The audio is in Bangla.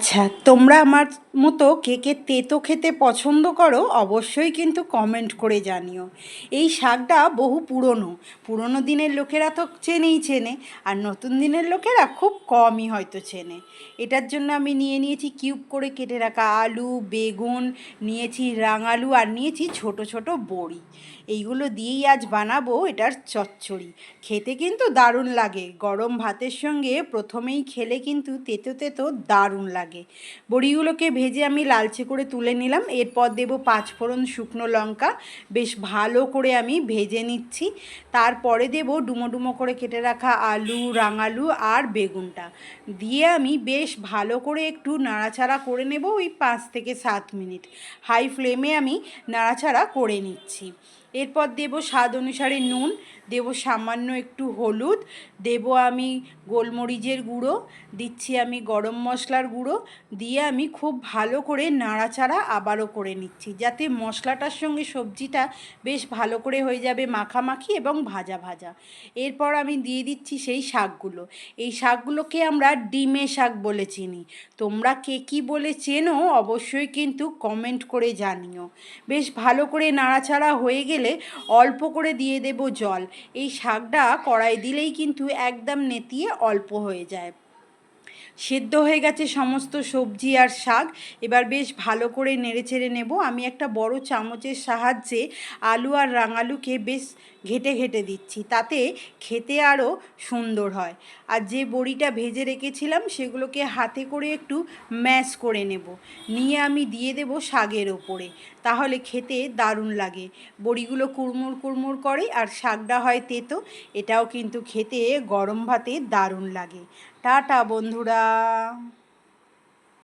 আচ্ছা, তোমরা আমার মতো কে কে তেঁতো খেতে পছন্দ করো অবশ্যই কিন্তু কমেন্ট করে জানিও। এই শাকটা বহু পুরনো, পুরনো দিনের লোকেরা তো চেনে, আর নতুন দিনের লোকেরা খুব কমই হয়তো চেনে। এটার জন্য আমি নিয়েছি কিউব করে কেটে রাখা আলু, বেগুন, নিয়েছি রাঙালু, আর নিয়েছি ছোট ছোট বড়ি। এইগুলো দিয়েই আজ বানাবো এটার চচ্চড়ি। খেতে কিন্তু দারুণ লাগে, গরম ভাতের সঙ্গে প্রথমেই খেলে কিন্তু তেতো তেতো দারুণ লাগে। বড়িগুলোকে ভেজে আমি লালচে করে তুলে নিলাম। এরপর দেবো 5 ফোড়ন, শুকনো লঙ্কা, বেশ ভালো করে আমি ভেজে নিচ্ছি। তারপরে দেবো ডুমো ডুমো করে কেটে রাখা আলু, রাঙালু আর বেগুনটা দিয়ে আমি বেশ ভালো করে একটু নাড়াচাড়া করে নেব ওই 5 থেকে 7 মিনিট। হাই ফ্লেমে আমি নাড়াচাড়া করে নিচ্ছি। এরপর দেব স্বাদ অনুসারে নুন, দেব সামান্য একটু হলুদ, দেব আমি গোলমরিচের গুঁড়ো, দিচ্ছি আমি গরম মশলার গুঁড়ো, দিয়ে আমি খুব ভালো করে নাড়াচাড়া আবারও করে নিচ্ছি, যাতে মশলাটার সঙ্গে সবজিটা বেশ ভালো করে হয়ে যাবে মাখামাখি এবং ভাজা ভাজা। এরপর আমি দিয়ে দিচ্ছি সেই শাকগুলো। এই শাকগুলোকে আমরা ডিমে শাক বলে চিনি। তোমরা কে কী বলে চেনো অবশ্যই কিন্তু কমেন্ট করে জানিও। বেশ ভালো করে নাড়াচাড়া হয়ে গেলে অল্প করে দিয়ে দেব জল। এই শাকটা কড়াই দিলেই কিন্তু একদম নেতিয়ে অল্প হয়ে যায়। সেদ্ধ হয়ে গেছে সমস্ত সবজি আর শাক। এবার বেশ ভালো করে নেড়েচেড়ে নেব। আমি একটা বড় চামচের সাহায্যে আলু আর রাঙালুকে বেশ ঘেটে ঘেটে দিচ্ছি, তাতে খেতে আরও সুন্দর হয়। আর যে বড়িটা ভেজে রেখেছিলাম সেগুলোকে হাতে করে একটু ম্যাশ করে নেব, নিয়ে আমি দিয়ে দেব শাকের ওপরে। তাহলে খেতে দারুণ লাগে। বড়িগুলো কুড়মুড় কুড়মুড় করে আর শাকটা হয় তেতো। এটাও কিন্তু খেতে গরম ভাতে দারুণ লাগে। টাটা বন্ধুরা।